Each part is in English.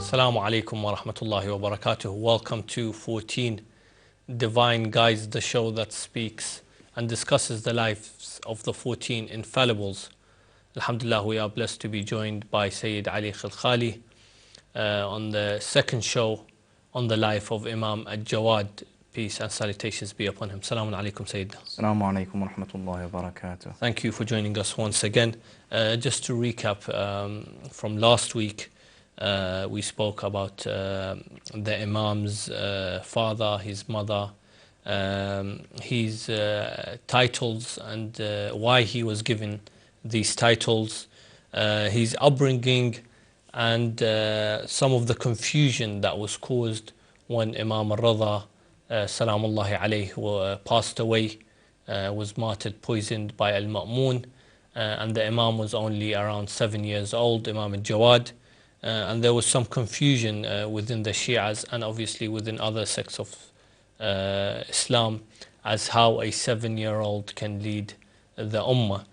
Assalamu alaikum wa rahmatullahi wa barakatuh. Welcome to 14 Divine Guides, the show that speaks and discusses the lives of the 14 infallibles. Alhamdulillah, we are blessed to be joined by Sayyid Ali Khilkhali on the second show on the life of Imam al-Jawad. Peace and salutations be upon him. Assalamu alaikum, Sayyidina. Assalamu alaikum wa rahmatullahi wa barakatuh. Thank you for joining us once again. Just to recap from last week, we spoke about the Imam's father, his mother, his titles and why he was given these titles, his upbringing, and some of the confusion that was caused when Imam al-Rida Salamullahi alayhi passed away, was martyred, poisoned by al-Ma'mun, and the Imam was only around 7 years old, Imam al-Jawad, and there was some confusion within the Shi'as and obviously within other sects of Islam as how a 7-year-old can lead the Ummah.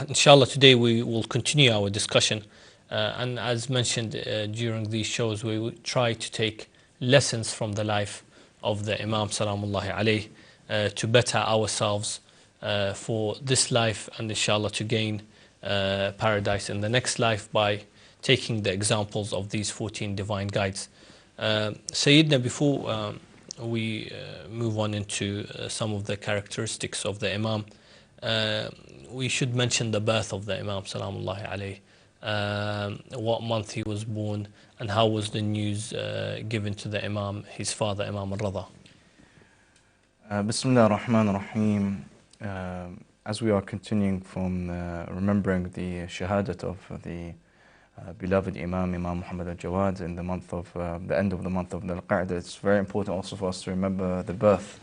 Inshallah, today we will continue our discussion, and as mentioned during these shows, we will try to take lessons from the life of the Imam Salamullahi alayhi to better ourselves for this life, and inshallah to gain paradise in the next life by taking the examples of these 14 divine guides. Sayyidina, before we move on into some of the characteristics of the Imam, we should mention the birth of the Imam Salamullahi alayhi, what month he was born, and how was the news given to the Imam, his father, Imam al-Rida. Bismillah ar-Rahman ar-Rahim. As we are continuing from remembering the shahadat of the beloved Imam Muhammad al-Jawad in the month of the end of the month of al-Qa'dah, it's very important also for us to remember the birth.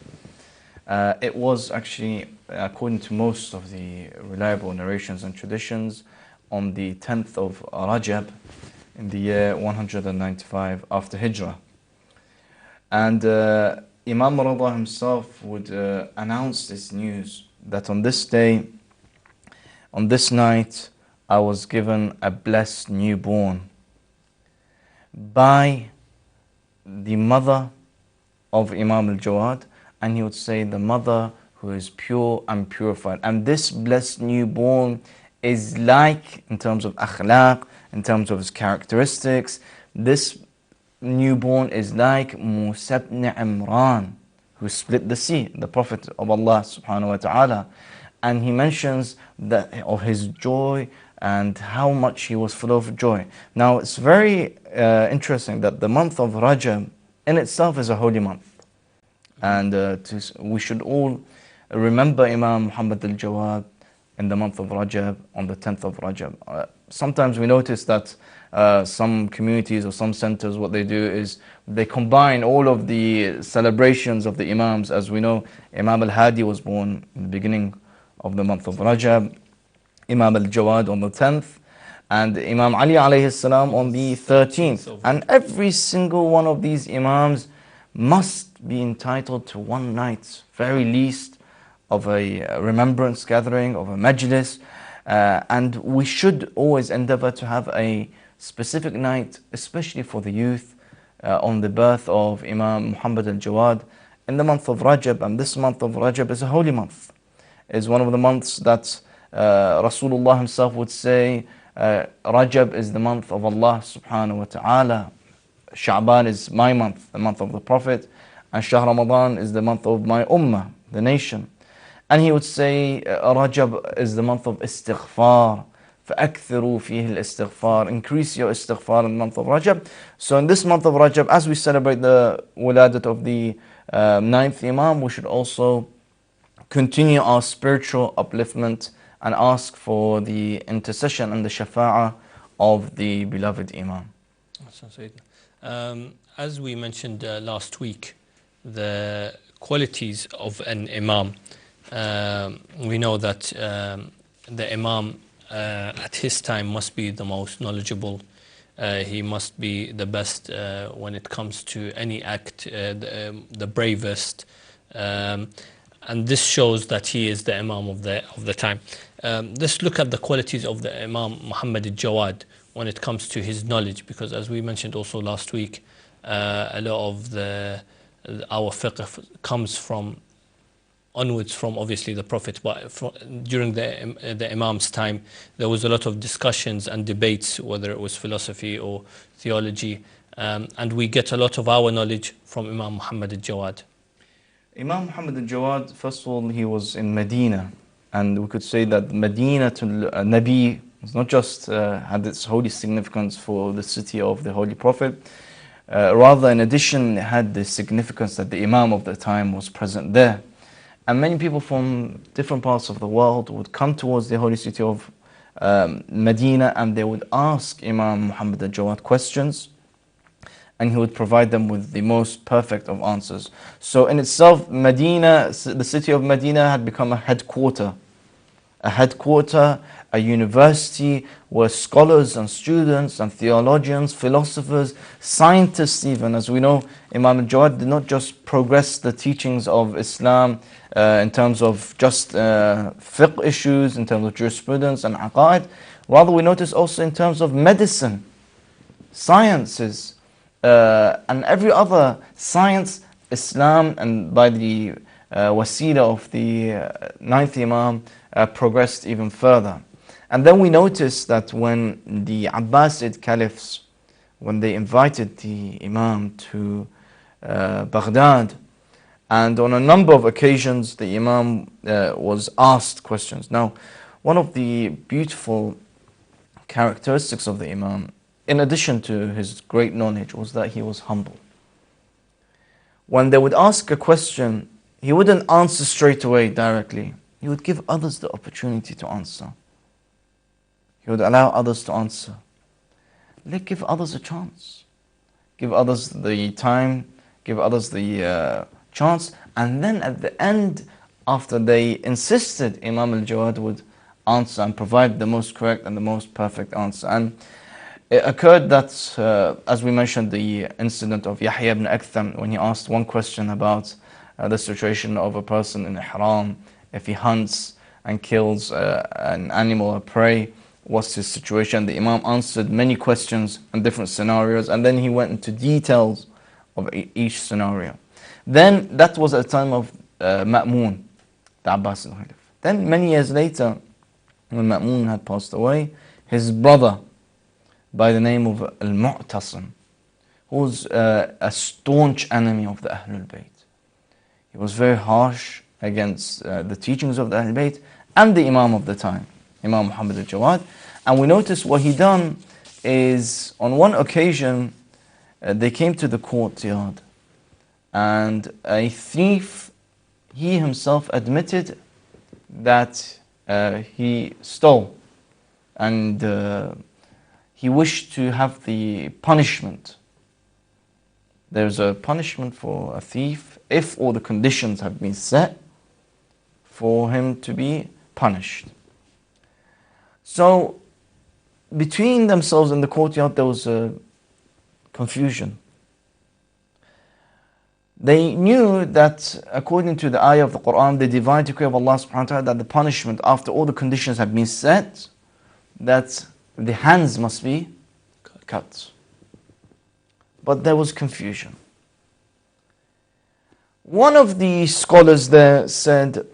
It was actually, according to most of the reliable narrations and traditions, on the 10th of Rajab in the year 195 after Hijrah. And Imam al-Rida himself would announce this news that on this day, on this night, I was given a blessed newborn by the mother of Imam al-Jawad, and he would say the mother who is pure and purified. And this blessed newborn is like, in terms of akhlaq, in terms of his characteristics, this newborn is like Musa ibn Imran, who split the sea, the Prophet of Allah subhanahu wa ta'ala. And he mentions that of his joy and how much he was full of joy. Now it's very interesting that the month of Rajab in itself is a holy month. And we should all remember Imam Muhammad al-Jawad in the month of Rajab, on the 10th of Rajab. Sometimes we notice that some communities or some centers, what they do is they combine all of the celebrations of the Imams. As we know, Imam al-Hadi was born in the beginning of the month of Rajab, Imam al-Jawad on the 10th, and Imam Ali alayhi salam on the 13th. And every single one of these Imams must be entitled to one night, very least, of a remembrance gathering, of a majlis, and we should always endeavor to have a specific night, especially for the youth, on the birth of Imam Muhammad al-Jawad in the month of Rajab. And this month of Rajab is a holy month. It's one of the months that Rasulullah himself would say, Rajab is the month of Allah subhanahu wa ta'ala, Sha'ban is my month, the month of the Prophet, and Shahr Ramadan is the month of my ummah, the nation. And he would say Rajab is the month of istighfar. فَأَكْثِرُوا فِيهِ الْإِسْتِغْفَارِ. Increase your istighfar in the month of Rajab. So in this month of Rajab, as we celebrate the wiladat of the 9th Imam, we should also continue our spiritual upliftment and ask for the intercession and the shafa'ah of the beloved Imam. As we mentioned last week, the qualities of an Imam. We know that the Imam at his time must be the most knowledgeable. He must be the best when it comes to any act, the bravest, and this shows that he is the Imam of the time. Let's look at the qualities of the Imam Muhammad al-Jawad. when it comes to his knowledge, because as we mentioned also last week, a lot of our fiqh comes from onwards from obviously the Prophet, but during the Imam's time there was a lot of discussions and debates, whether it was philosophy or theology, and we get a lot of our knowledge from Imam Muhammad al-Jawad. Imam Muhammad al-Jawad, first of all, he was in Medina, and we could say that Medina to Nabi was not just had its holy significance for the city of the Holy Prophet, rather in addition it had the significance that the Imam of the time was present there. And many people from different parts of the world would come towards the holy city of Medina, and they would ask Imam Muhammad al-Jawad questions, and he would provide them with the most perfect of answers. So in itself, Medina, the city of Medina had become a headquarter, a university where scholars and students and theologians, philosophers, scientists even, as we know, Imam al-Jawad did not just progress the teachings of Islam in terms of just fiqh issues, in terms of jurisprudence and aqaid. Rather, we notice also in terms of medicine, sciences, and every other science, Islam, and by the wasila of the ninth Imam, progressed even further. And then we notice that when the Abbasid caliphs, when they invited the Imam to Baghdad, and on a number of occasions the Imam was asked questions. Now, one of the beautiful characteristics of the Imam, in addition to his great knowledge, was that he was humble. When they would ask a question, he wouldn't answer straight away directly. He would give others the opportunity to answer. He would allow others to answer. Give others a chance. Give others the time, give others the chance, and then at the end, after they insisted, Imam al-Jawad would answer and provide the most correct and the most perfect answer. And it occurred that, as we mentioned, the incident of Yahya ibn Aktham, when he asked one question about the situation of a person in ihram, if he hunts and kills an animal or prey, what's his situation? The Imam answered many questions and different scenarios, and then he went into details of each scenario. Then that was at the time of Ma'mun, the Abbasid Khalif. Then many years later, when Ma'mun had passed away, his brother, by the name of al-Mu'tasim, who was a staunch enemy of the Ahlulbayt. He was very harsh against the teachings of the Ahlulbayt and the Imam of the time, Imam Muhammad al-Jawad. And we notice what he done is, on one occasion, they came to the courtyard, and a thief, he himself admitted that he stole, and he wished to have the punishment. There's a punishment for a thief if all the conditions have been set for him to be punished. So between themselves in the courtyard there was a confusion. They knew that according to the ayah of the Quran, the divine decree of Allah subhanahu wa ta'ala, that the punishment after all the conditions have been set, that the hands must be cut. But there was confusion. One of the scholars there said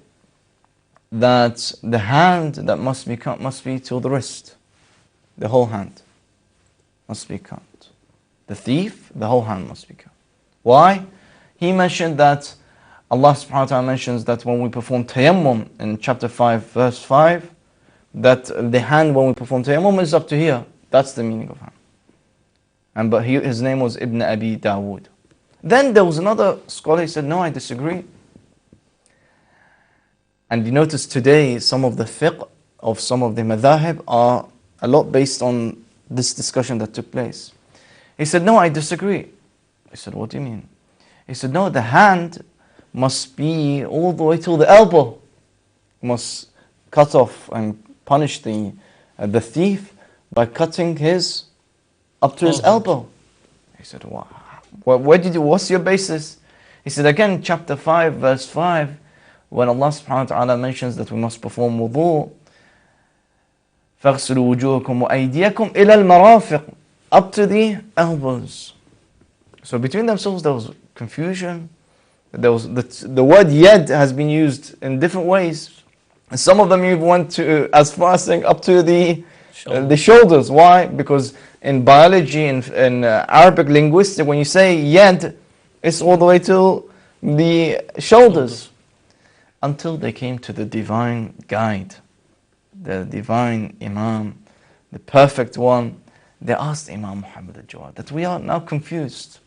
that the hand that must be cut must be till the wrist. The whole hand must be cut. The thief, the whole hand must be cut. Why? He mentioned that Allah subhanahu wa ta'ala mentions that when we perform tayammum in chapter 5 verse 5, that the hand when we perform tayammum is up to here. That's the meaning of hand. But his name was Ibn Abi Dawood. Then there was another scholar, he said, no, I disagree. And you notice today some of the fiqh of some of the madhahib are a lot based on this discussion that took place. He said, no, I disagree. I said, what do you mean? He said, no, the hand must be all the way till the elbow. You must cut off and punish the thief by cutting his up to his elbow. He said, wow. What's your basis? He said, again, chapter 5, verse 5, when Allah subhanahu wa ta'ala mentions that we must perform wudu, فَاغْسِلُوا وُجُوهَكُمْ وَأَيْدِيَكُمْ إِلَى الْمَرَافِقِ, up to the elbows. So between themselves there was confusion. There was the word yad has been used in different ways. And some of them even went to as far as saying up to the shoulders. Why? Because in biology, in Arabic linguistics, when you say yad, it's all the way to the shoulders. Until they came to the divine guide, the divine Imam, the perfect one. They asked Imam Muhammad al-Jawad that we are now confused.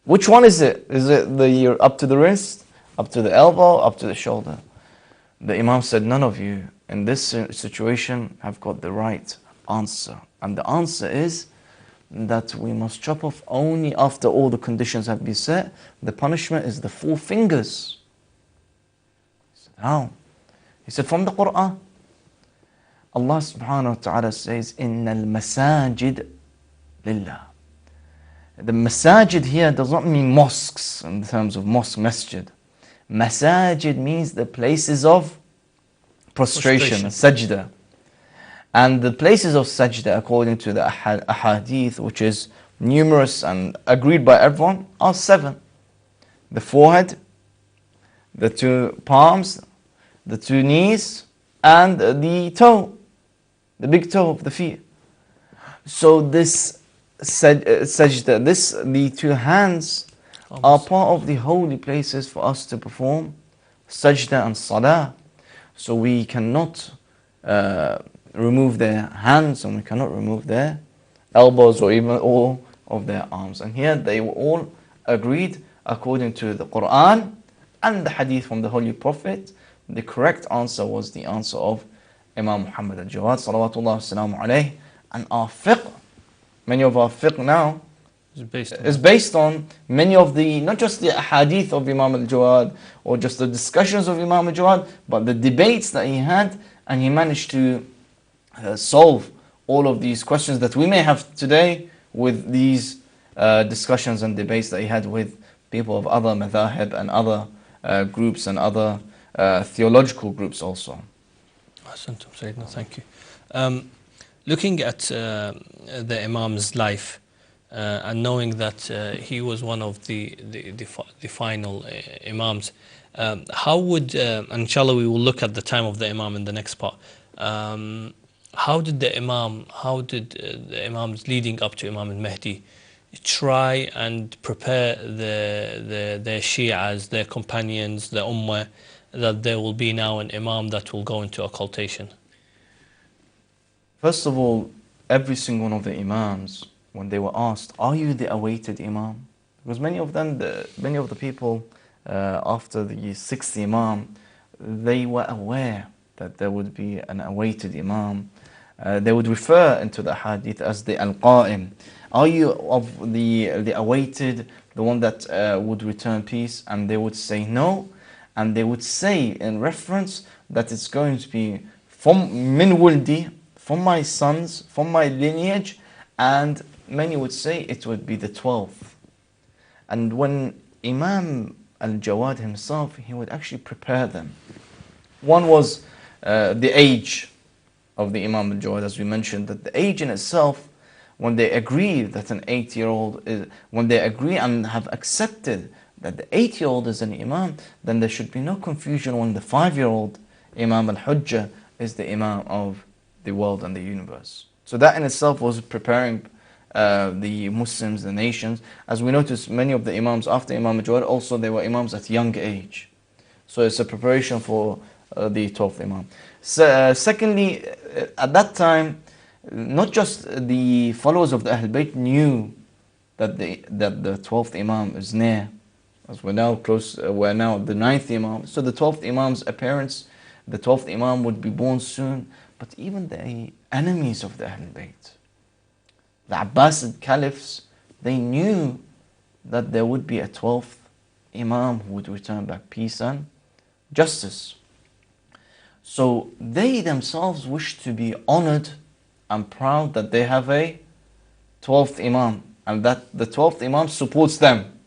Which one is it? Is it the up to the wrist, up to the elbow, up to the shoulder? The Imam said, none of you in this situation have got the right answer. And the answer is that we must chop off only after all the conditions have been set. The punishment is the 4 fingers. He said, how? He said, from the Quran. Allah subhanahu wa ta'ala says, إِنَّ الْمَسَاجِدِ لِلَّهِ. The masajid here does not mean mosques in terms of mosque, masjid. Masajid means the places of prostration, sajda. And the places of sajda, according to the ahadith, which is numerous and agreed by everyone, are 7. The forehead, the 2 palms, the 2 knees, and the toe, the big toe of the feet. So this sajda, the 2 hands are part of the holy places for us to perform sajda and salah. So we cannot remove their hands, and we cannot remove their elbows, or even all of their arms. And here they were all agreed, according to the Quran and the hadith from the Holy Prophet. The correct answer was the answer of Imam Muhammad al-Jawad, salawatullah wassalamu alayhi. And our fiqh, many of our fiqh now is based on many of the, not just the hadith of Imam al-Jawad or just the discussions of Imam al-Jawad, but the debates that he had, and he managed to solve all of these questions that we may have today with these discussions and debates that he had with people of other madhahib and other groups and other theological groups also. Thank you. Looking at the Imam's life, and knowing that he was one of the final Imams, how would, inshallah we will look at the time of the Imam in the next part, how did the Imams leading up to Imam al-Mahdi try and prepare their Shi'as, their companions, the Ummah, that there will be now an Imam that will go into occultation? First of all, every single one of the Imams, when they were asked, are you the awaited Imam? Because many of the people after the 6th Imam, they were aware that there would be an awaited Imam. They would refer into the hadith as the al-Qa'im. Are you of the awaited, the one that would return peace? And they would say no. And they would say in reference that it's going to be from min wuldi, from my sons, from my lineage, and many would say it would be the 12th. And when Imam al-Jawad himself, he would actually prepare them. One was the age of the Imam al-Jawad, as we mentioned, that the age in itself, when they agree that an 8-year-old is, when they agree and have accepted that the 8-year-old is an Imam, then there should be no confusion when the 5-year-old Imam al-Hujjah is the Imam of the world and the universe. So that in itself was preparing the Muslims, the nations. As we notice, many of the Imams after Imam al-Jawad, also they were Imams at young age. So it's a preparation for the 12th Imam. So, secondly, at that time, not just the followers of the Ahlulbayt knew that the 12th Imam is near, as we're now the 9th Imam. So the 12th Imam's appearance, the 12th Imam would be born soon. But even the enemies of the Ahlulbayt, the Abbasid caliphs, they knew that there would be a 12th Imam who would return back peace and justice. So they themselves wish to be honored and proud that they have a 12th Imam, and that the 12th Imam supports them.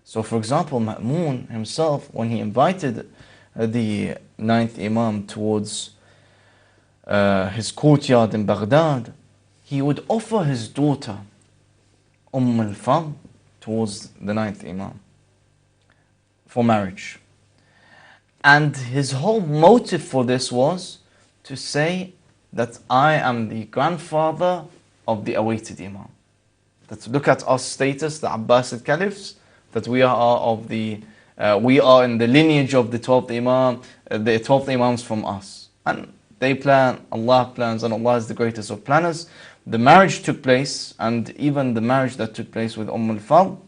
So for example, Ma'mun himself, when he invited the 9th Imam towards his courtyard in Baghdad, he would offer his daughter al-Fadl towards the ninth Imam for marriage. And his whole motive for this was to say that I am the grandfather of the awaited Imam. That look at our status, the Abbasid Caliphs, that we are in the lineage of the 12th Imam, the 12th Imams from us. And they plan, Allah plans, and Allah is the greatest of planners. The marriage took place, and even the marriage that took place with al-Fadl,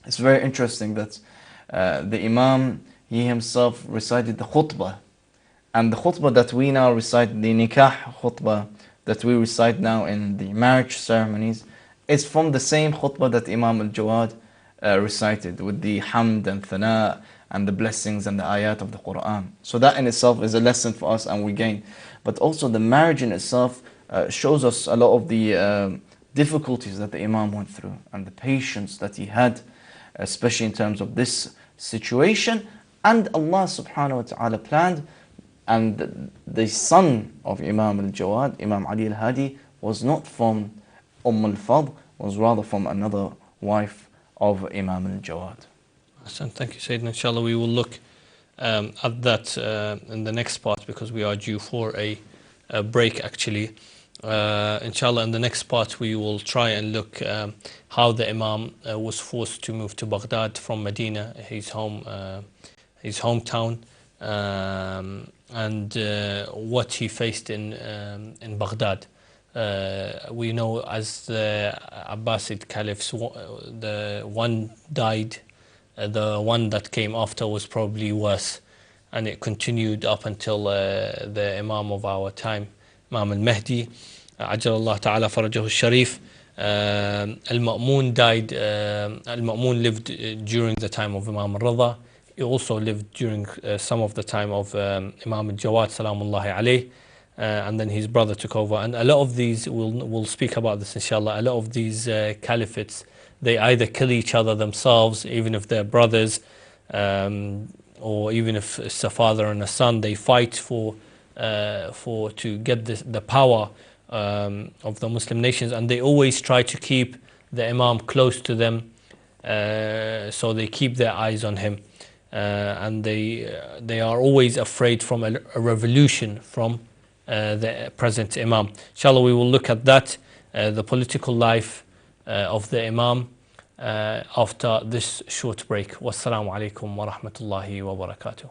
it's very interesting that the Imam, he himself recited the khutbah. And the khutbah that we now recite, the nikah khutbah that we recite now in the marriage ceremonies, is from the same khutbah that Imam al-Jawad recited, with the hamd and thana and the blessings and the ayat of the Quran. So that in itself is a lesson for us, and we gain. But also the marriage in itself shows us a lot of the difficulties that the Imam went through and the patience that he had, especially in terms of this situation. And Allah subhanahu wa ta'ala planned, and the son of Imam al-Jawad, Imam Ali al-Hadi, was not from al-Fadl, was rather from another wife of Imam al-Jawad. Thank you, Sayyidina. Inshallah, we will look at that in the next part, because we are due for a break actually. Inshallah, in the next part we will try and look how the Imam was forced to move to Baghdad from Medina, his hometown, and what he faced in Baghdad. We know as the Abbasid Caliphs, the one died, the one that came after was probably worse, and it continued up until the Imam of our time, Imam al-Mahdi, Ajjalallahu ta'ala farajahu al-Sharif. Al-Ma'mun died, Al-Ma'mun lived during the time of Imam al-Rida. He also lived during some of the time of Imam al-Jawad, salamullahi alayh. And then his brother took over. And a lot of these, we'll speak about this inshallah, a lot of these caliphates, they either kill each other themselves, even if they're brothers, or even if it's a father and a son, they fight to get the power of the Muslim nations, and they always try to keep the Imam close to them, so they keep their eyes on him, and they are always afraid from a revolution from the present Imam. Inshallah, we will look at that, the political life of the Imam, after this short break. Wassalamu alaikum wa rahmatullahi wa barakatuh.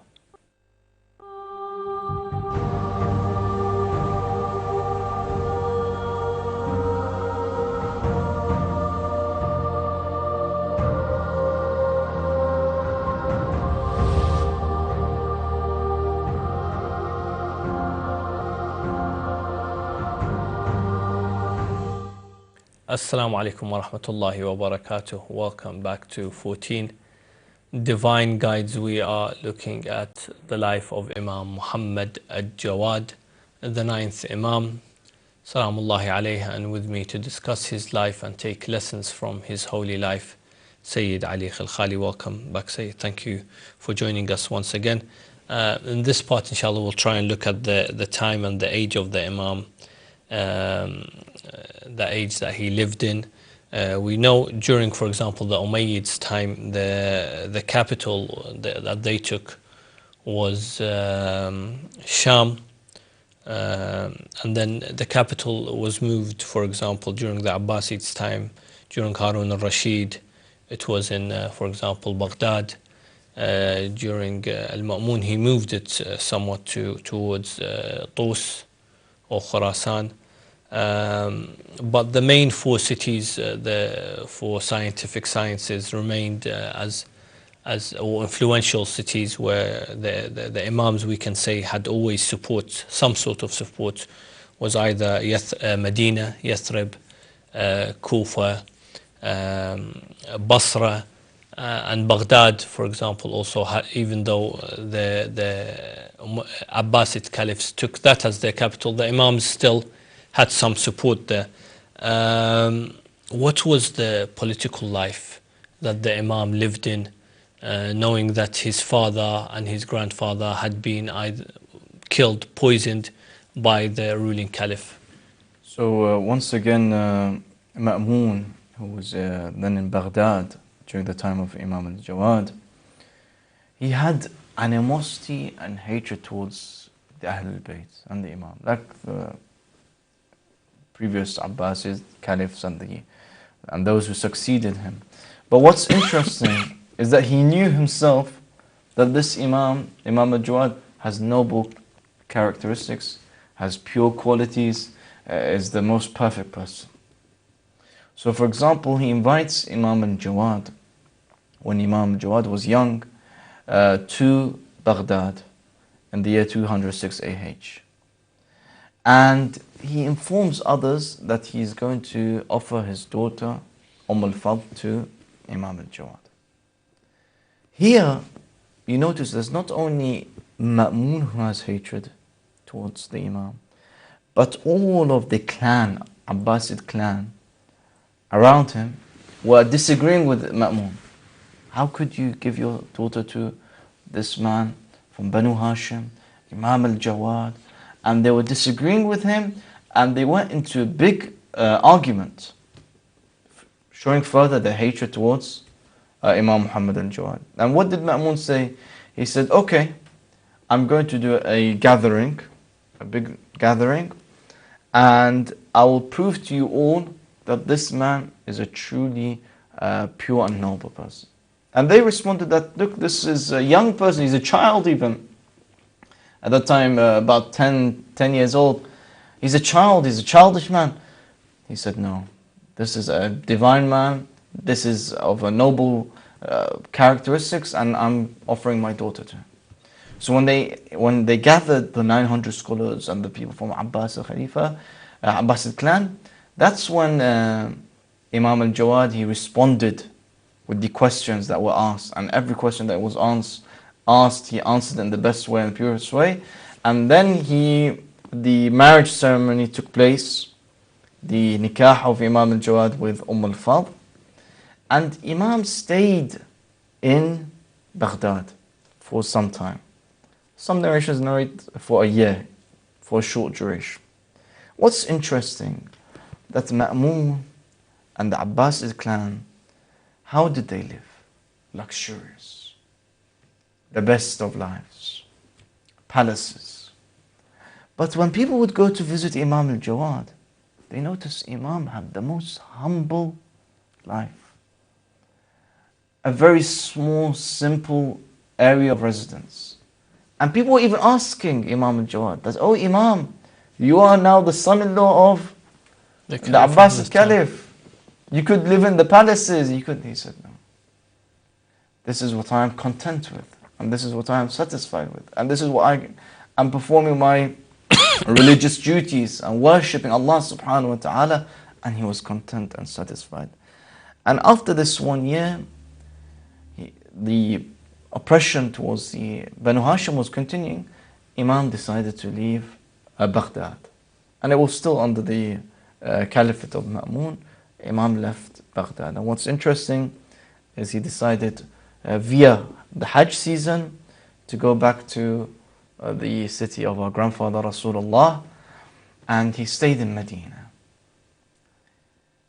Assalamu alaikum wa rahmatullahi wa barakatuh. Welcome back to 14 Divine Guides. We are looking at the life of Imam Muhammad al-Jawad, the ninth Imam, salamullahi alayhi, and with me to discuss his life and take lessons from his holy life, Sayyid Ali Khalkhali. Welcome back, Sayyid. Thank you for joining us once again. In this part, inshallah, we'll try and look at the time and the age of the Imam, the age that he lived in. We know during, for example, the Umayyads' time, the capital that they took was Sham, and then the capital was moved, for example, during the Abbasids' time, during Harun al-Rashid, it was in, for example, Baghdad. During al-Ma'mun, he moved it somewhat towards Tus or Khurasan. But the main four cities, the four scientific sciences, remained as or influential cities where the Imams, we can say, had always support, some sort of support, was either Medina, Yathrib, Kufa, Basra, and Baghdad, for example, also even though the Abbasid caliphs took that as their capital, the Imams still had some support there. What was the political life that the Imam lived in, knowing that his father and his grandfather had been either killed, poisoned by the ruling caliph. So once again, Ma'mun, who was then in Baghdad during the time of Imam al-Jawad, he had animosity and hatred towards the Ahlulbayt and the Imam, like the previous Abbasid caliphs and those who succeeded him. But what's interesting is that he knew himself that this Imam al-Jawad, has noble characteristics, has pure qualities, is the most perfect person. So for example, he invites Imam al-Jawad, when Imam al-Jawad was young, to Baghdad in the year 206 AH. And he informs others that he is going to offer his daughter al-Fadl to Imam al-Jawad. Here, you notice there's not only Ma'mun who has hatred towards the Imam, but all of the clan, Abbasid clan, around him were disagreeing with Ma'mun. How could you give your daughter to this man from Banu Hashim, Imam al-Jawad? And they were disagreeing with him, and they went into a big argument, showing further their hatred towards Imam Muhammad al-Jawad. And what did Ma'mun say? He said, okay, I'm going to do a gathering, a big gathering, and I will prove to you all that this man is a truly pure and noble person. And they responded that, look, this is a young person, he's a child even. At that time, about 10 years old. He's a child, he's a childish man. He said, no, this is a divine man, this is of a noble characteristics, and I'm offering my daughter to him. So when they gathered the 900 scholars and the people from Abbas al-Khalifa, Abbasid clan, that's when Imam al-Jawad, he responded with the questions that were asked, and every question that was asked, he answered in the best way and the purest way. And then the marriage ceremony took place, the nikah of Imam al-Jawad with al-Fadl, and Imam stayed in Baghdad for some time. Some narrations narrate for a year, for a short duration. What's interesting, that Ma'mun and the Abbasid clan, how did they live? Luxurious. The best of lives. Palaces. But when people would go to visit Imam al-Jawad, they noticed Imam had the most humble life. A very small, simple area of residence. And people were even asking Imam al-Jawad that, oh Imam, you are now the son-in-law of the Abbasid Caliph. You could live in the palaces. He said, no. This is what I am content with. And this is what I am satisfied with. And this is what I am performing my religious duties and worshipping Allah subhanahu wa ta'ala. And he was content and satisfied. And after this 1 year, the oppression towards the Banu Hashim was continuing. Imam decided to leave Baghdad. And it was still under the caliphate of Ma'mun. Imam left Baghdad. And what's interesting is he decided via the Hajj season to go back to the city of our grandfather Rasulullah, and he stayed in Medina.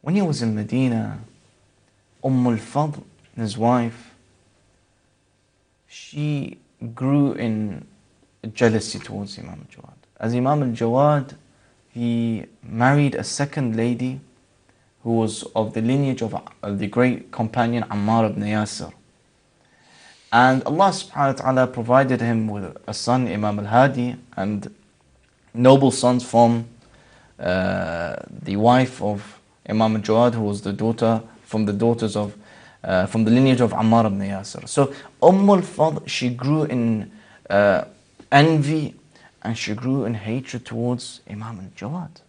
When he was in Medina, al-Fadl, his wife, she grew in jealousy towards Imam al-Jawad. As Imam al-Jawad, he married a second lady who was of the lineage of the great companion Ammar ibn Yasir. And Allah subhanahu wa ta'ala provided him with a son, Imam al-Hadi, and noble sons from the wife of Imam al-Jawad, who was the daughter from the lineage of Ammar ibn Yasir. So al-Fadl, she grew in envy and she grew in hatred towards Imam al-Jawad.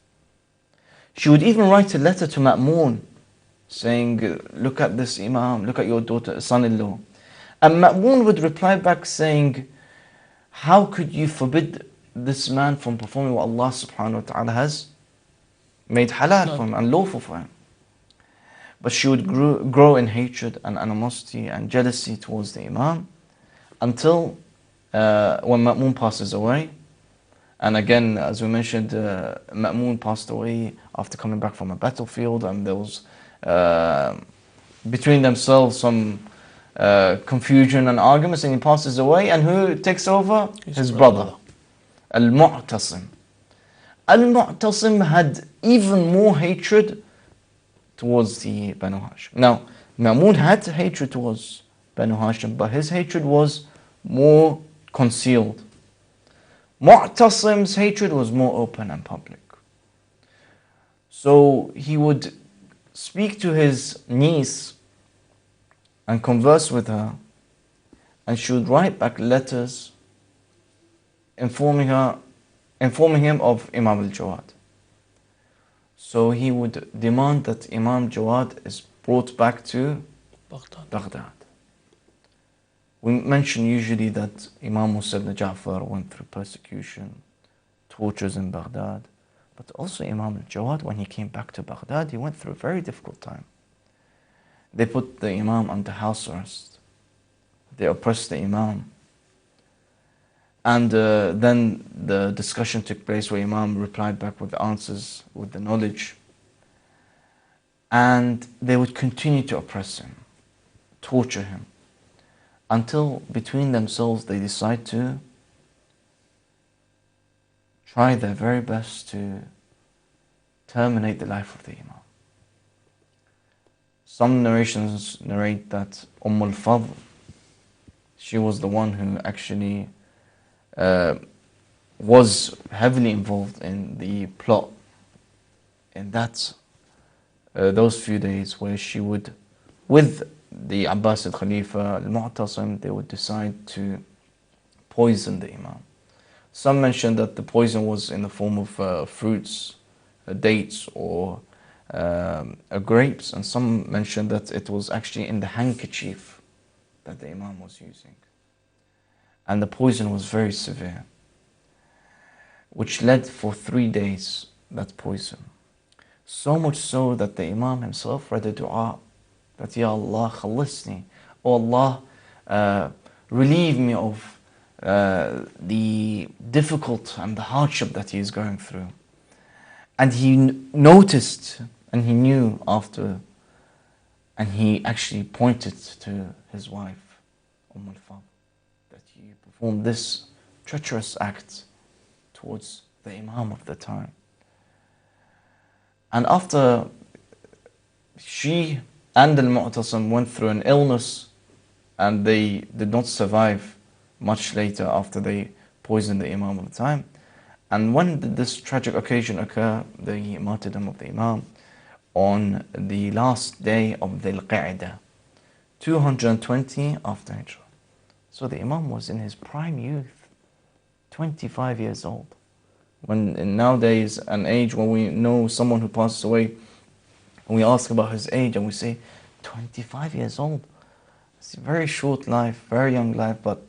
She would even write a letter to Ma'mun saying, look at this Imam, look at your daughter, son-in-law. And Ma'mun would reply back saying, how could you forbid this man from performing what Allah subhanahu wa ta'ala has made halal for him and lawful for him? But she would grow in hatred and animosity and jealousy towards the Imam until when Ma'mun passes away, And again, as we mentioned, Ma'mun passed away after coming back from a battlefield, and there was between themselves some confusion and arguments, and he passes away. And who takes over? His brother, al-Mu'tasim. Al-Mu'tasim had even more hatred towards the Banu Hashim. Now, Ma'mun had hatred towards Banu Hashim, but his hatred was more concealed. Mu'tasim's hatred was more open and public. So he would speak to his niece and converse with her, and she would write back letters informing him of Imam al-Jawad. So he would demand that Imam Jawad is brought back to Baghdad. We mention usually that Imam Musa ibn Ja'far went through persecution, tortures in Baghdad, but also Imam al-Jawad, when he came back to Baghdad, he went through a very difficult time. They put the Imam under house arrest. They oppressed the Imam. And then the discussion took place where Imam replied back with answers, with the knowledge. And they would continue to oppress him, torture him, until between themselves they decide to try their very best to terminate the life of the Imam. Some narrations narrate that al-Fadl, she was the one who actually was heavily involved in the plot in those few days, where she would, with the Abbasid Khalifa al-Mu'tasim, they would decide to poison the Imam. Some mention that the poison was in the form of fruits, dates, or grapes, and some mention that it was actually in the handkerchief that the Imam was using. And the poison was very severe, which led for 3 days, that poison. So much so that the Imam himself read a dua that, Ya Allah, khalisni, O Allah, relieve me of the difficult and the hardship that he is going through. And he noticed, and he knew after, and he actually pointed to his wife, al-Fadl, that he performed this treacherous act towards the Imam of the time. And after she and al-Mu'tasim went through an illness, and they did not survive much later after they poisoned the Imam of the time. And when did this tragic occasion occur, the martyrdom of the Imam? On the last day of Dhul Qa'dah, 220 after Hijrah. So the Imam was in his prime youth, 25 years old. When in nowadays, an age when we know someone who passes away, and we ask about his age, and we say 25 years old. It's a very short life, very young life. But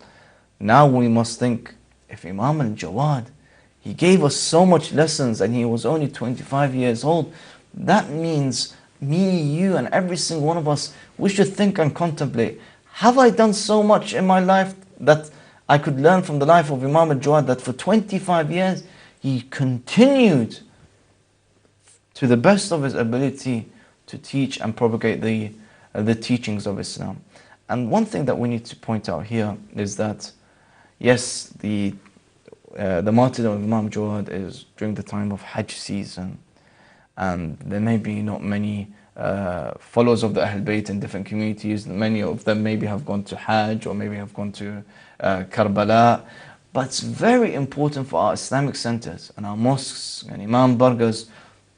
now we must think, if Imam al-Jawad, he gave us so much lessons and he was only 25 years old, that means me, you, and every single one of us, we should think and contemplate, have I done so much in my life that I could learn from the life of Imam al-Jawad, that for 25 years he continued to the best of his ability to teach and propagate the teachings of Islam. And one thing that we need to point out here is that, yes, the martyrdom of Imam Jawad is during the time of Hajj season, and there may be not many followers of the Ahlulbayt in different communities. Many of them maybe have gone to Hajj, or maybe have gone to Karbala. But it's very important for our Islamic centers and our mosques and Imam Bargas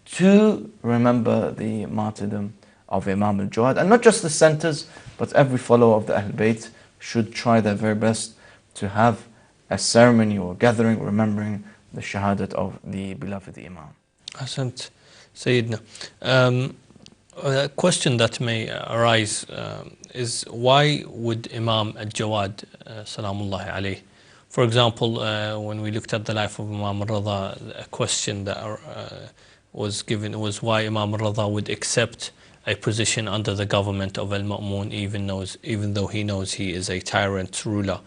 to remember the martyrdom of Imam al-Jawad. And not just the centers, but every follower of the Ahlulbayt should try their very best to have a ceremony or gathering remembering the shahadat of the beloved Imam. Ahsant, Sayyidina. A question that may arise is, why would Imam al-Jawad, salamullahi alayhi, for example, when we looked at the life of Imam al-Rada, a question that was given was why Imam al-Rada would accept a position under the government of al-Ma'mun, even though he knows he is a tyrant ruler.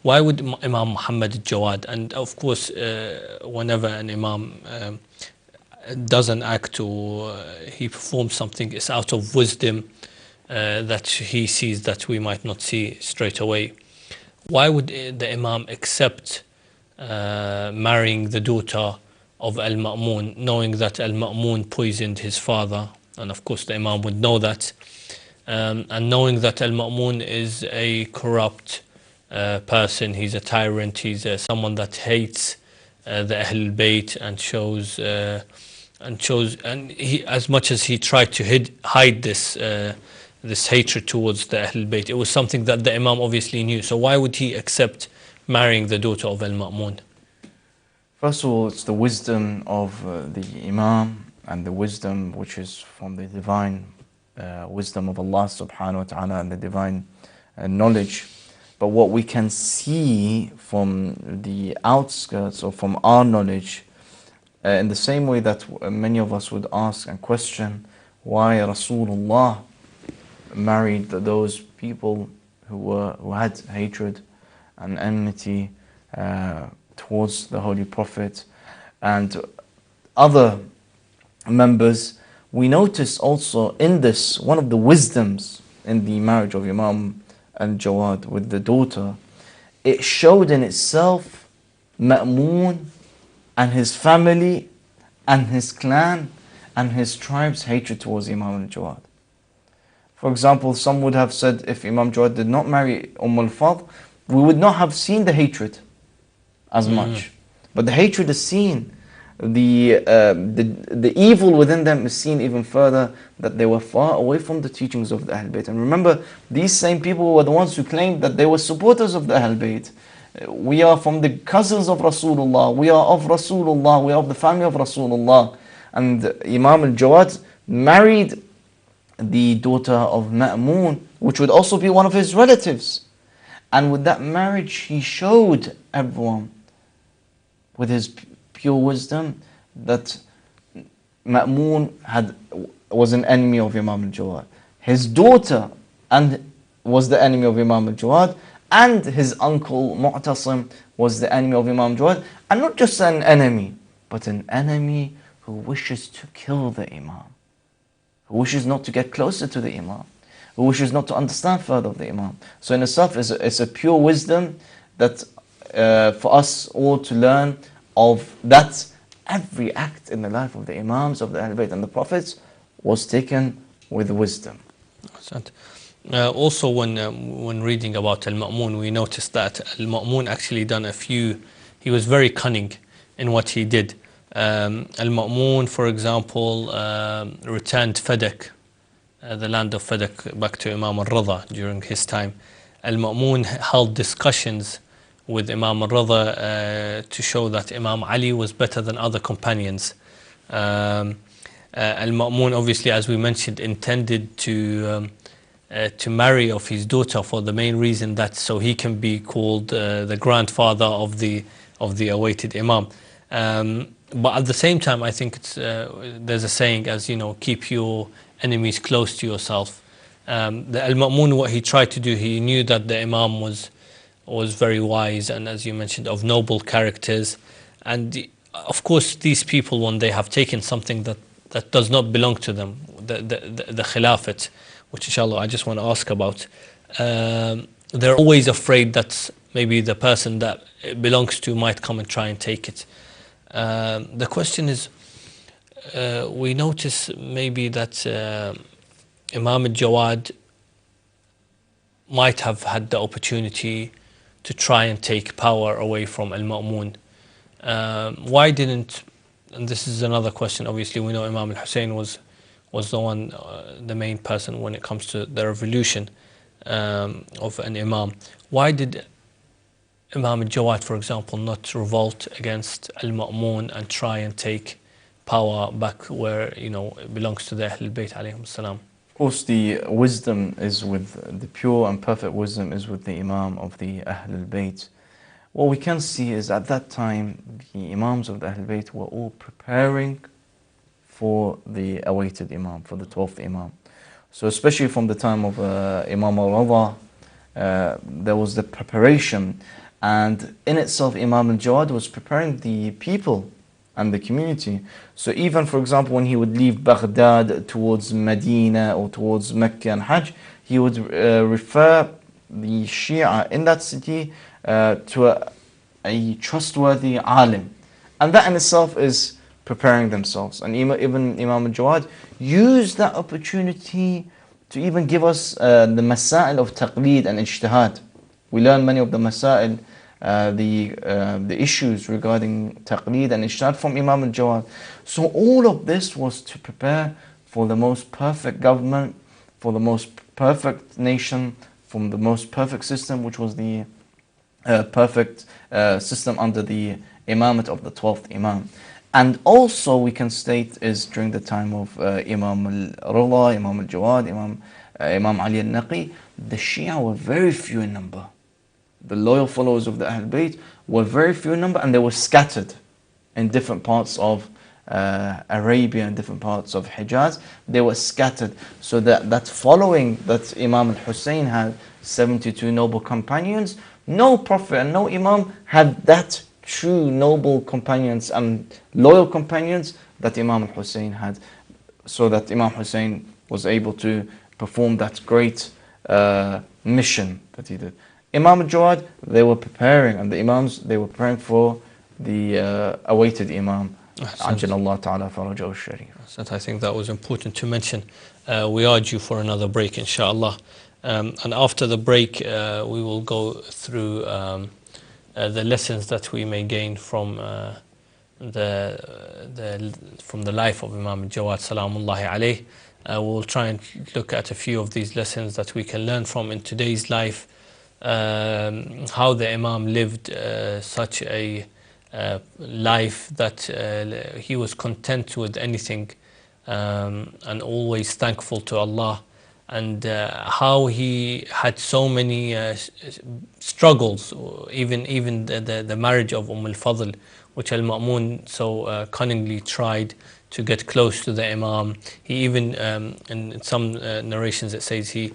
Why would Imam Muhammad al-Jawad, and of course, whenever an Imam does an act or he performs something, it's out of wisdom that he sees that we might not see straight away. Why would the Imam accept marrying the daughter of al-Ma'mun, knowing that al-Ma'mun poisoned his father? And of course the Imam would know that. And knowing that al-Ma'mun is a corrupt person, he's a tyrant, he's someone that hates the Ahlulbayt and he, as much as he tried to hide this this hatred towards the Ahlulbayt, it was something that the Imam obviously knew. So why would he accept marrying the daughter of al-Ma'mun? First of all, it's the wisdom of the Imam, and the wisdom which is from the divine wisdom of Allah subhanahu wa ta'ala, and the divine knowledge. But what we can see from the outskirts or from our knowledge, in the same way that many of us would ask and question why Rasulullah married those people who had hatred and enmity towards the Holy Prophet and other members, we notice also in this, one of the wisdoms in the marriage of Imam al-Jawad with the daughter, it showed in itself Ma'mun and his family and his clan and his tribe's hatred towards Imam al-Jawad. For example, some would have said if Imam Jawad did not marry al-Fadl, we would not have seen the hatred as much. But the hatred is seen. The evil within them is seen even further, that they were far away from the teachings of the Ahlulbayt. And remember, these same people were the ones who claimed that they were supporters of the Ahlulbayt. We are from the cousins of Rasulullah, we are of Rasulullah, we are of the family of Rasulullah. And Imam al-Jawad married the daughter of Ma'mun, which would also be one of his relatives. And with that marriage, he showed everyone with his pure wisdom that Ma'mun was an enemy of Imam al-Jawad. His daughter was the enemy of Imam al-Jawad, and his uncle Mu'tasim was the enemy of Imam al-Jawad. And not just an enemy, but an enemy who wishes to kill the Imam, who wishes not to get closer to the Imam, who wishes not to understand further of the Imam. So in itself, it's a pure wisdom that for us all to learn of, that every act in the life of the Imams, of the Ahlulbayt and the Prophets was taken with wisdom. Also, when reading about al-Ma'mun, we noticed that al-Ma'mun actually he was very cunning in what he did. Al-Ma'mun, for example, returned Fadak, the land of Fadak, back to Imam al-Rida during his time. Al-Ma'mun held discussions with Imam al-Rida to show that Imam Ali was better than other companions. Al-Ma'mun, obviously, as we mentioned, intended to marry off his daughter for the main reason that so he can be called the grandfather of the awaited Imam. But at the same time, I think there's a saying, as you know, keep your enemies close to yourself. The Al-Ma'mun, what he tried to do, he knew that the Imam was very wise and, as you mentioned, of noble characters. And of course, these people, when they have taken something that does not belong to them, the Khilafat, which inshallah I just want to ask about, they're always afraid that maybe the person that it belongs to might come and try and take it. The question is, we notice maybe that Imam al-Jawad might have had the opportunity to try and take power away from al-Ma'mun. Why didn't, and this is another question, obviously we know Imam al-Hussein was the main person when it comes to the revolution of an Imam. Why did Imam al-Jawad, for example, not revolt against al-Ma'mun and try and take power back where, you know, it belongs to the Ahlulbayt alayhim salam? Of course, the wisdom is with, the pure and perfect wisdom is with the Imam of the Ahlulbayt. What we can see is at that time, the Imams of the Ahlulbayt were all preparing for the awaited Imam, for the 12th Imam. So especially from the time of Imam al-Rida, there was the preparation, and in itself Imam al-Jawad was preparing the people and the community. So even, for example, when he would leave Baghdad towards Medina or towards Mecca and Hajj, he would refer the Shia in that city to a trustworthy alim, and that in itself is preparing themselves. And even Imam al-Jawad used that opportunity to even give us the masail of taqleed and ijtihad. We learn many of the masail, the issues regarding taqleed and ijtihad from Imam al-Jawad. So all of this was to prepare for the most perfect government, for the most perfect nation, from the most perfect system, which was the perfect system under the imamate of the 12th Imam. And also we can state is during the time of Imam al-Rida, Imam al-Jawad, Imam Ali al-Naqi, the Shia were very few in number. The loyal followers of the Ahlulbayt were very few in number, and they were scattered in different parts of Arabia and different parts of Hijaz. They were scattered. So that following that Imam al-Hussein had 72 noble companions, no Prophet and no Imam had that true noble companions and loyal companions that Imam al-Hussein had, so that Imam Hussein was able to perform that great mission that he did. Imam al-Jawad, they were preparing, and the Imams, they were preparing for the awaited Imam. Ajjalallahu ta'ala farajahu sharif. I think that was important to mention. We are due for another break, inshallah. And after the break, we will go through the lessons that we may gain from the life of Imam al-Jawad salamullahi alayh. We'll try and look at a few of these lessons that we can learn from in today's life, how the Imam lived such a life that he was content with anything and always thankful to Allah, and how he had so many struggles, even the marriage of al-Fadl, which al-Ma'mun so cunningly tried to get close to the Imam. He even, in some narrations it says he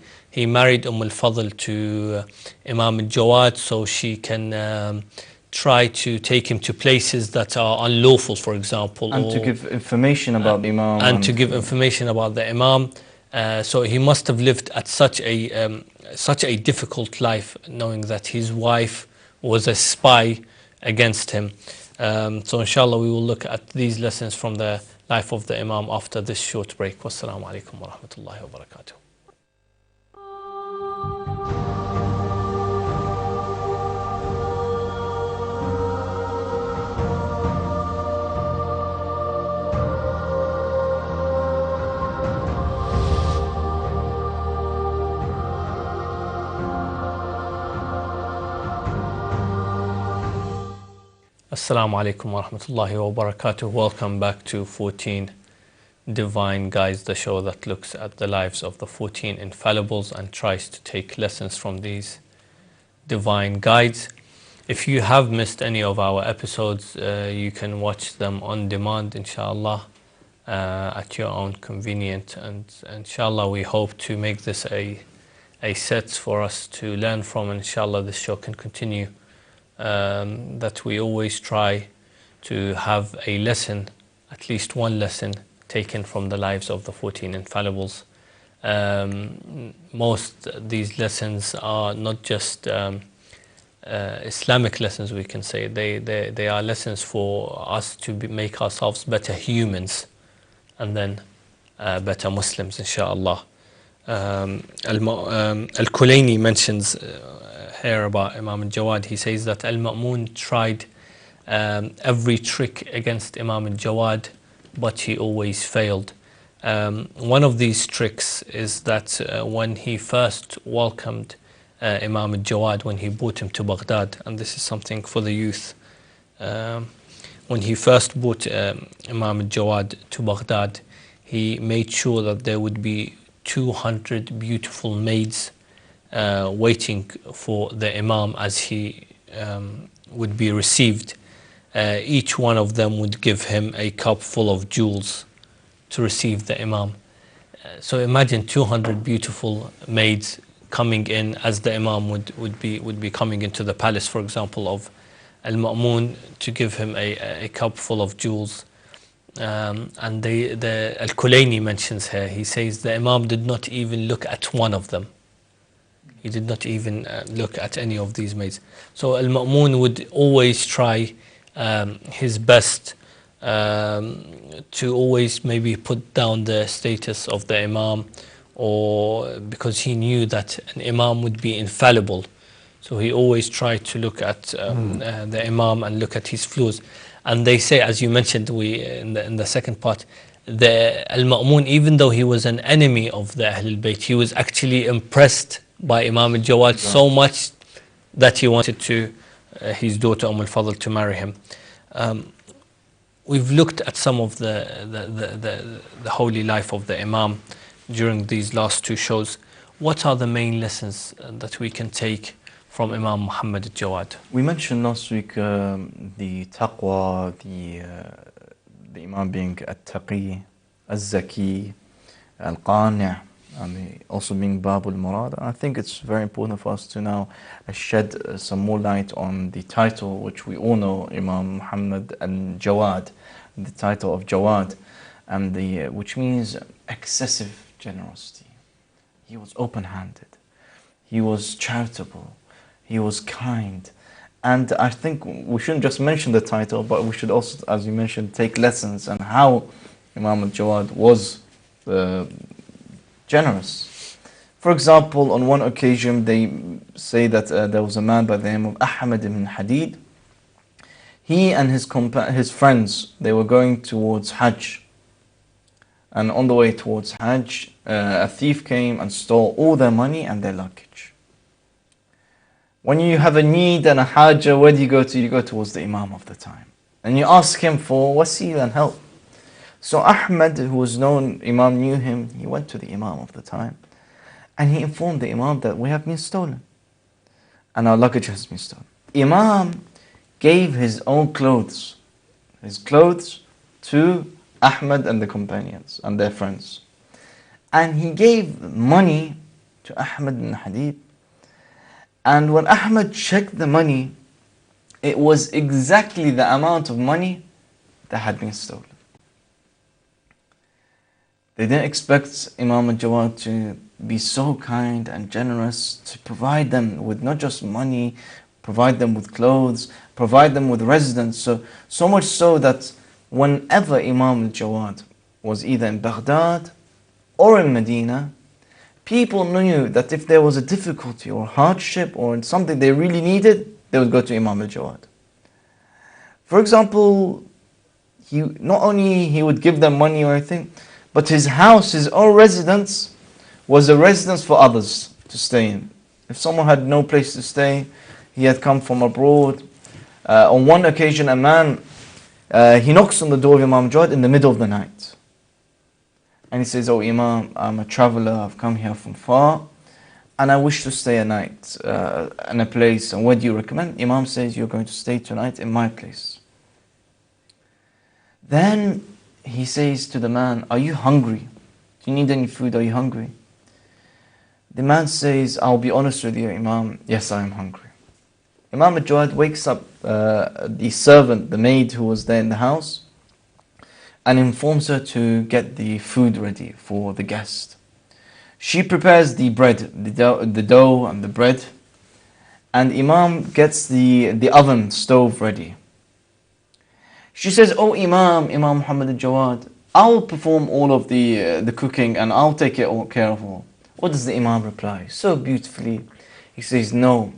married al-Fadl to Imam al-Jawad so she can try to take him to places that are unlawful, for example. And to give information about the Imam. And to give information about the Imam. So he must have lived at such a difficult life, knowing that his wife was a spy against him. So inshallah we will look at these lessons from the life of the Imam after this short break. Wassalamu alaikum wa rahmatullahi wa barakatuh. Assalamu alaikum wa rahmatullahi wa barakatuh. Welcome back to 14 Divine Guides, the show that looks at the lives of the 14 infallibles and tries to take lessons from these divine guides. If you have missed any of our episodes, you can watch them on demand, inshallah, at your own convenience. And inshallah, we hope to make this a set for us to learn from. And inshallah, this show can continue. That we always try to have a lesson, at least one lesson, taken from the lives of the 14 infallibles. Most these lessons are not just Islamic lessons, we can say. They are lessons for us to make ourselves better humans and then better Muslims, inshallah. Al-Kulayni mentions here about Imam al-Jawad. He says that al-Ma'mun tried every trick against Imam al-Jawad, but he always failed. One of these tricks is that when he first welcomed Imam al-Jawad, when he brought him to Baghdad, and this is something for the youth, when he first brought Imam al-Jawad to Baghdad, he made sure that there would be 200 beautiful maids waiting for the Imam as he would be received. Each one of them would give him a cup full of jewels to receive the Imam. So imagine 200 beautiful maids coming in as the Imam would be coming into the palace, for example, of al-Ma'mun, to give him a cup full of jewels. And the Al-Kulayni mentions here, he says the Imam did not even look at one of them. He did not even look at any of these maids. So al-Ma'mun would always try his best to always maybe put down the status of the Imam, or because he knew that an Imam would be infallible. So he always tried to look at the Imam and look at his flaws. And they say, as you mentioned, in the second part, the al-Ma'mun, even though he was an enemy of the Ahlulbayt, he was actually impressed by Imam al-Jawad so much that he wanted his daughter al-Fadl to marry him. We've looked at some of the holy life of the Imam during these last two shows. What are the main lessons that we can take from Imam Muhammad al-Jawad? We mentioned last week the taqwa, the Imam being at-taqi, al-zaki, al-qani', and also being Bab al-Murad. I think it's very important for us to now shed some more light on the title, which we all know, Imam Muhammad al-Jawad, the title of Jawad, and which means excessive generosity. He was open-handed, he was charitable, he was kind. And I think we shouldn't just mention the title, but we should also, as you mentioned, take lessons on how Imam al-Jawad was generous. For example, on one occasion, they say that there was a man by the name of Ahmad ibn Hadid. He and his friends, they were going towards Hajj. And on the way towards Hajj, a thief came and stole all their money and their luggage. When you have a need and a haja, where do you go to? You go towards the Imam of the time. And you ask him for wasila and help. So Ahmad, who was known, Imam knew him, he went to the Imam of the time. And he informed the Imam that we have been stolen. And our luggage has been stolen. Imam gave his own clothes, to Ahmad and the companions and their friends. And he gave money to Ahmad ibn Hadid. And when Ahmad checked the money, it was exactly the amount of money that had been stolen. They didn't expect Imam al-Jawad to be so kind and generous, to provide them with not just money, provide them with clothes, provide them with residence. So much so that whenever Imam al-Jawad was either in Baghdad or in Medina, people knew that if there was a difficulty or hardship or something they really needed, they would go to Imam al-Jawad. For example, not only he would give them money or anything, but his house, his own residence, was a residence for others to stay in. If someone had no place to stay, he had come from abroad. On one occasion, a man, he knocks on the door of Imam al-Jawad in the middle of the night. And he says, "Oh Imam, I'm a traveler, I've come here from far, and I wish to stay a night in a place, and where do you recommend?" Imam says, "You're going to stay tonight in my place." Then he says to the man, "Are you hungry? Do you need any food? Are you hungry?" The man says, "I'll be honest with you, Imam, yes, I am hungry." Imam al-Jawad wakes up the servant, the maid who was there in the house, and informs her to get the food ready for the guest. She prepares the bread, the dough and the bread, and Imam gets the oven stove ready. She says, "Oh Imam, Imam Muhammad al-Jawad, I'll perform all of the cooking and I'll take care of all." What does the Imam reply? So beautifully, he says, "No,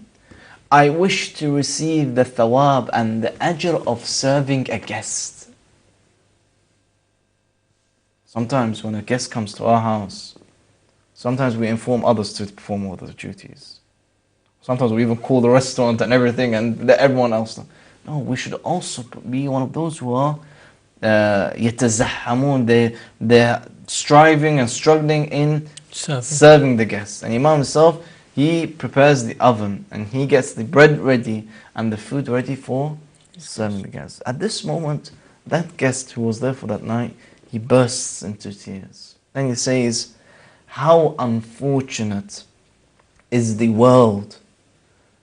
I wish to receive the thawab and the ajr of serving a guest." Sometimes when a guest comes to our house, sometimes we inform others to perform all those duties. Sometimes we even call the restaurant and everything and let everyone else know. No, we should also be one of those who are يتزحمون. They're striving and struggling in serving the guests. And Imam himself, he prepares the oven and he gets the bread ready and the food ready for serving the guests. At this moment, that guest who was there for that night, he bursts into tears. And he says, "How unfortunate is the world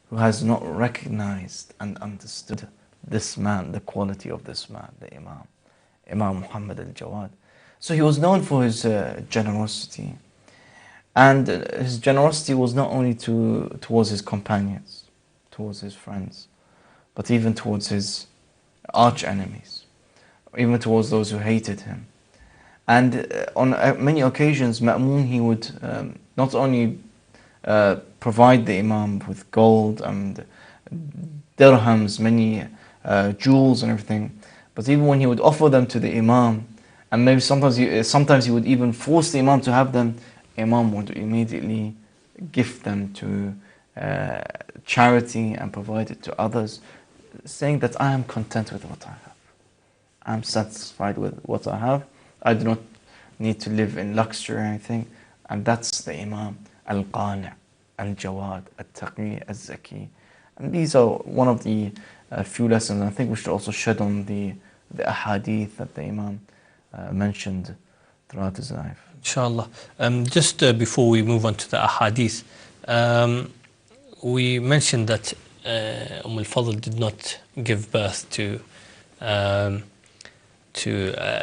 who has not recognized and understood this man, the quality of this man, the Imam, Imam Muhammad al-Jawad. So he was known for his generosity, and his generosity was not only towards his companions, towards his friends, but even towards his arch enemies, even towards those who hated him. And on many occasions, Ma'mun, he would not only provide the Imam with gold and dirhams, many jewels and everything, but even when he would offer them to the Imam, and maybe sometimes he would even force the Imam to have them, Imam would immediately give them to charity and provide it to others, saying that I am content with what I have. I am satisfied with what I have. I do not need to live in luxury or anything. And that's the Imam al-Qani', al-Jawad, al-Taqi, al-Zaki. And these are one of the few lessons I think we should also shed on the ahadith that the Imam mentioned throughout his life. Inshallah. Just before we move on to the ahadith, we mentioned that al-Fadl did not give birth to a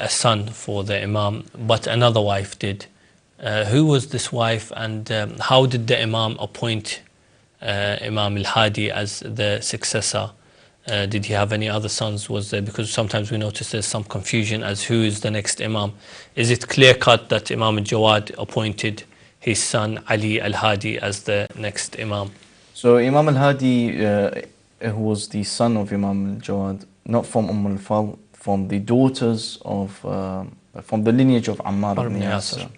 son for the Imam, but another wife did. Who was this wife, and how did the Imam appoint Imam al-Hadi as the successor? Did he have any other sons? Was there, because sometimes we notice there's some confusion as who is the next Imam. Is it clear cut that Imam al-Jawad appointed his son Ali al-Hadi as the next Imam? So Imam al-Hadi, who was the son of Imam al-Jawad, not from al-Fadl, from the daughters of, from the lineage of Ammar ibn Yasir.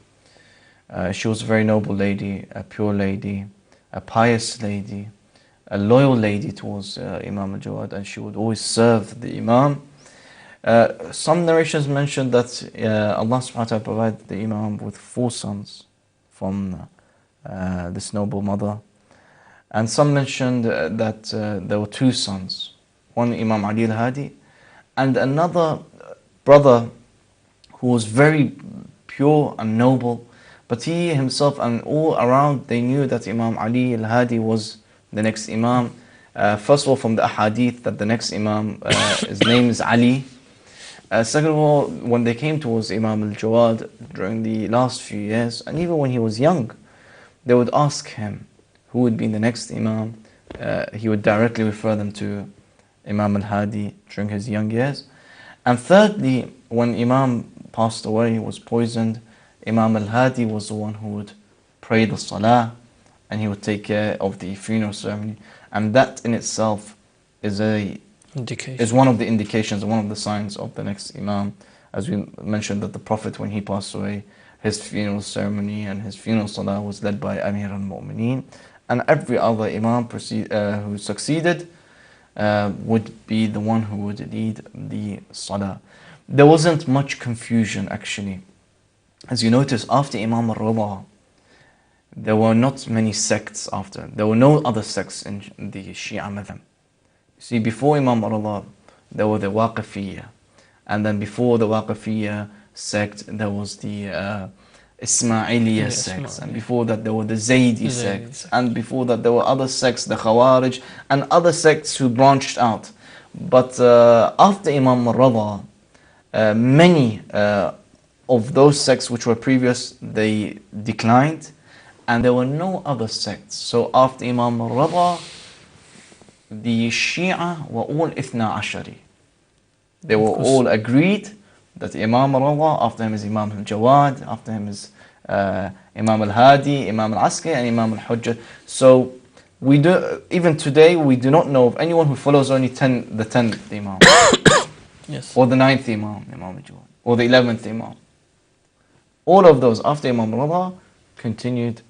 She was a very noble lady, a pure lady, a pious lady, a loyal lady towards Imam al-Jawad, and she would always serve the Imam. Some narrations mention that Allah subhanahu wa ta'ala provided the Imam with 4 sons from this noble mother. And some mentioned that there were 2 sons, one Imam Ali al-Hadi, and another brother who was very pure and noble, but he himself and all around, they knew that Imam Ali al-Hadi was the next Imam. First of all, from the ahadith, that the next Imam, his name is Ali. Second of all, when they came towards Imam al-Jawad during the last few years, and even when he was young, they would ask him who would be the next Imam. He would directly refer them to Imam al-Hadi during his young years. And thirdly, when Imam passed away, he was poisoned, Imam al-Hadi was the one who would pray the salah, and he would take care of the funeral ceremony. And that in itself is one of the indications, one of the signs of the next Imam. As we mentioned, that the Prophet, when he passed away, his funeral ceremony and his funeral salah was led by Amir al-Mu'mineen, and every other Imam who succeeded would be the one who would lead the salah. There wasn't much confusion actually. As you notice, after Imam al-Rida, there were not many sects after. There were no other sects in the Shia madhab. See, before Imam al-Rida, there were the Waqifiyya, and then before the Waqifiyya sect, there was the Ismailiyya sects, and before that there were the Zaydi sects, and before that there were other sects, the Khawarij, and other sects who branched out. But after Imam al-Rida, many of those sects which were previous, they declined, and there were no other sects. So after Imam al-Rida, the Shia were all Ithna Ashari. They were all agreed that Imam al-Rida, after him is Imam al-Jawad, after him is Imam al-Hadi, Imam al-Askari, and Imam al-Hujjah. So we do, even today, we do not know of anyone who follows only the 10th Imam. Yes. Or the 9th Imam, Imam al-Jawad, or the 11th Imam. All of those after Imam al-Rida continued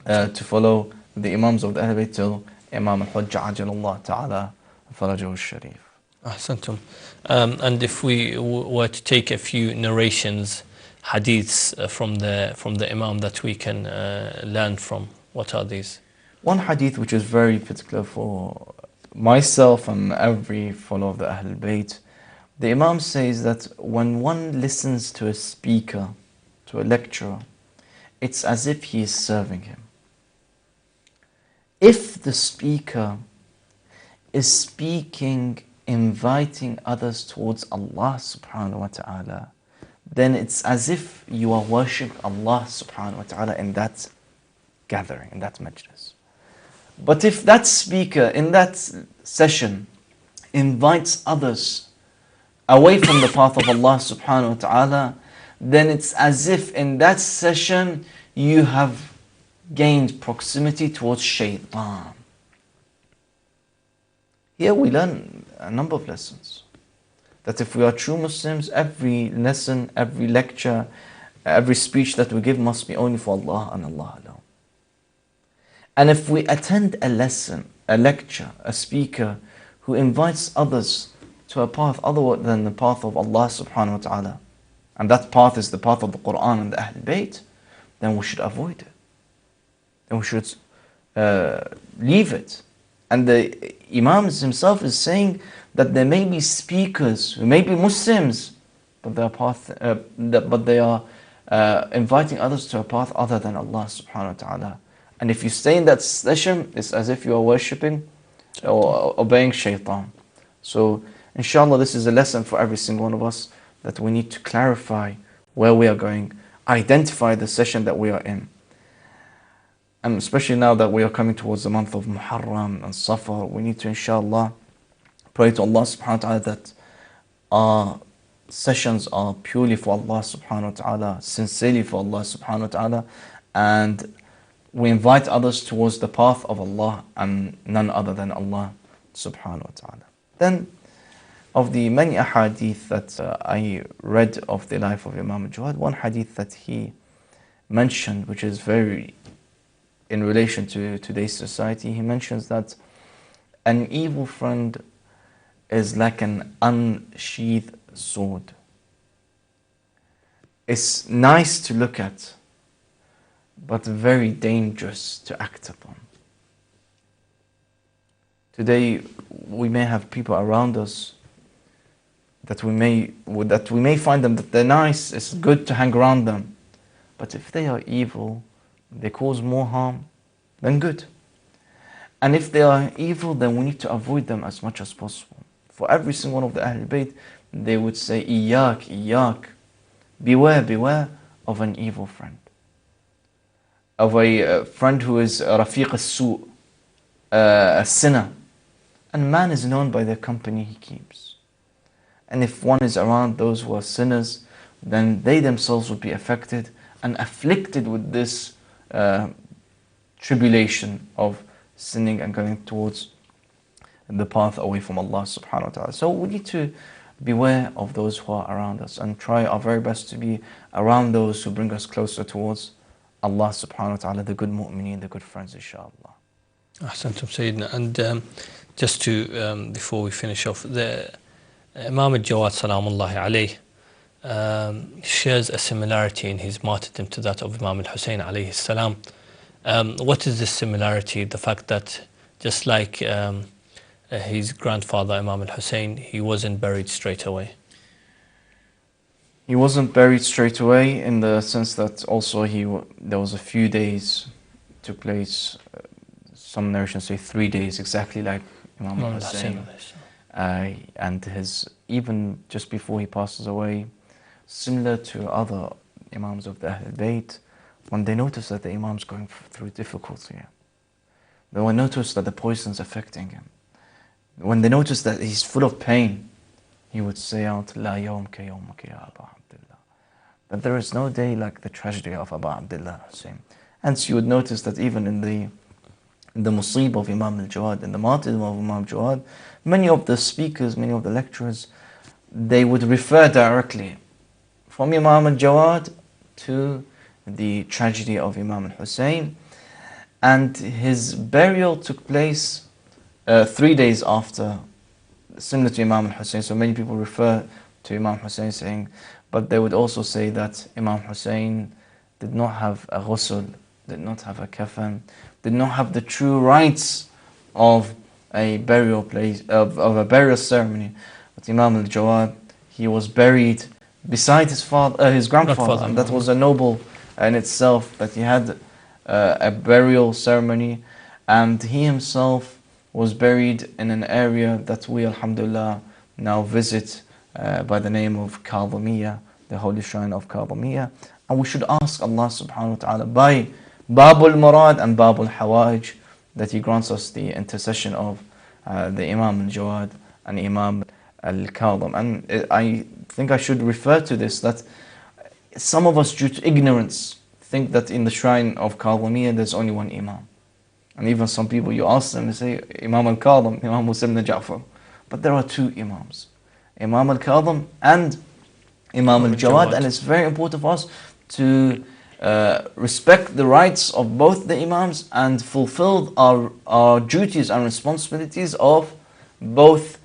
to follow the Imams of the Ahlulbayt till Imam al-Hujjah ajalallah ta'ala farajahu al-Sharif. Ahsantum. And if we were to take a few narrations, hadiths from the Imam that we can learn from, what are these? One hadith which is very particular for myself and every follower of the Ahlul Bayt, the Imam says that when one listens to a speaker, to a lecturer, it's as if he is serving him. if the speaker is speaking, inviting others towards Allah subhanahu wa ta'ala, then it's as if you are worshipping Allah subhanahu wa ta'ala in that gathering, in that majlis. But if that speaker in that session invites others away from the path of Allah subhanahu wa ta'ala, then it's as if in that session you have gained proximity towards shaitan. Here we learn a number of lessons. That if we are true Muslims, every lesson, every lecture, every speech that we give must be only for Allah and Allah alone. And if we attend a lesson, a lecture, a speaker who invites others to a path other than the path of Allah subhanahu wa ta'ala, and that path is the path of the Quran and the Ahlulbayt, then we should avoid it. Then we should leave it. And the Imam himself is saying that there may be speakers who may be Muslims, but they are inviting others to a path other than Allah subhanahu wa ta'ala. And if you stay in that session, it's as if you are worshipping or obeying shaitan. So inshallah, this is a lesson for every single one of us, that we need to clarify where we are going, identify the session that we are in. And especially now that we are coming towards the month of Muharram and Safar, we need to inshallah pray to Allah subhanahu wa ta'ala that our sessions are purely for Allah subhanahu wa ta'ala, sincerely for Allah subhanahu wa ta'ala, and we invite others towards the path of Allah and none other than Allah subhanahu wa ta'ala. Then, of the many ahadith that I read of the life of Imam al-Jawad, one hadith that he mentioned, which is very in relation to today's society, he mentions that an evil friend is like an unsheathed sword. It's nice to look at, but very dangerous to act upon. Today, we may have people around us that we may find them that they're nice, it's good to hang around them. But if they are evil, they cause more harm than good. And if they are evil, then we need to avoid them as much as possible. For every single one of the Ahlulbayt, they would say, Iyak, Iyak, beware of an evil friend. Of a friend who is Rafiq as-Su', a sinner. And man is known by the company he keeps. And if one is around those who are sinners, then they themselves would be affected and afflicted with this tribulation of sinning and going towards the path away from Allah subhanahu wa ta'ala. So we need to beware of those who are around us and try our very best to be around those who bring us closer towards Allah subhanahu wa ta'ala, the good mu'mineen, the good friends, inshallah. Ahsantum Sayyidina. And just to, before we finish off, the Imam al-Jawad salamullahi alayh shares a similarity in his martyrdom to that of Imam al-Hussein alayhi salam. What is this similarity? The fact that just like his grandfather Imam al-Hussein, he wasn't buried straight away. He wasn't buried straight away in the sense that also there was a few days took place. Some narrations say 3 days, exactly like Imam al-Hussein. And even just before he passes away, similar to other Imams of the Ahlulbayt, when they notice that the Imam's going through difficulty, they will notice that the poison's affecting him. When they notice that he's full of pain, he would say out, La yawmka yawmaka ya Aba Abdullah. That there is no day like the tragedy of Aba Abdullah Hussein. Hence you would notice that even in the musib of Imam al-Jawad, in the martyrdom of Imam al-Jawad, many of the speakers, many of the lecturers, they would refer directly from Imam al-Jawad to the tragedy of Imam al-Hussein. And his burial took place 3 days after, similar to Imam al-Hussein. So many people refer to Imam Hussein saying, but they would also say that Imam Hussein did not have a ghusl, did not have a kafan, did not have the true rites of a burial place, of a burial ceremony. But Imam al-Jawad, he was buried beside his grandfather, and that was a noble in itself, that he had a burial ceremony, and he himself was buried in an area that we, alhamdulillah, now visit by the name of Kadhimiyya, the holy shrine of Kadhimiyya. And we should ask Allah subhanahu wa ta'ala by Babul Murad and Babul Hawaj that He grants us the intercession of the Imam al-Jawad and Imam al-Kadhim. And I think I should refer to this, that some of us, due to ignorance, think that in the shrine of Kadhimiyya there's only one Imam. And even some people, you ask them, they say Imam al-Kadhim, Imam Musa ibn Ja'far. But there are two Imams, Imam al-Kadhim and Imam al-Jawad. And it's very important for us to respect the rights of both the Imams and fulfill our duties and responsibilities of both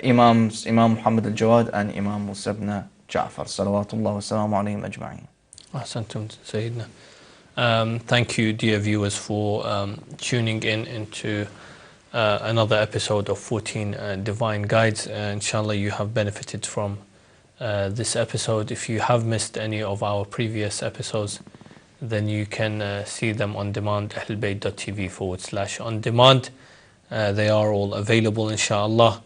Imams, Imam Muhammad al-Jawad and Imam Musa ibn Ja'far. Salawatullah wa salamu alayhim ajma'in. Ahsantum, Sayyidina. Thank you, dear viewers, for tuning in into another episode of 14 Divine Guides. Inshallah, you have benefited from this episode. If you have missed any of our previous episodes, then you can see them on demand, Ahlulbayt.tv/on demand. They are all available, inshallah.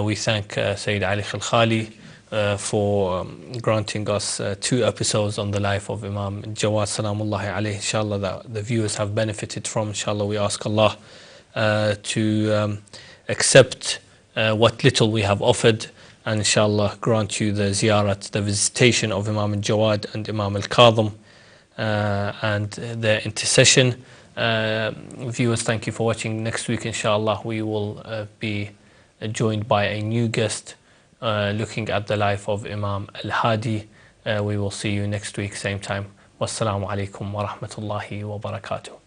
We thank Sayyid Ali Khalkhali for granting us 2 episodes on the life of Imam Jawad Salamullahi alayhi. Inshallah, that the viewers have benefited from. Inshallah, we ask Allah to accept what little we have offered, and inshallah grant you the ziyarat, the visitation of Imam Jawad and Imam al-Kadhim and their intercession. Viewers, thank you for watching. Next week, inshallah, we will be joined by a new guest looking at the life of Imam al-Hadi. We will see you next week, same time. Wassalamu alaikum wa rahmatullahi wa barakatuh.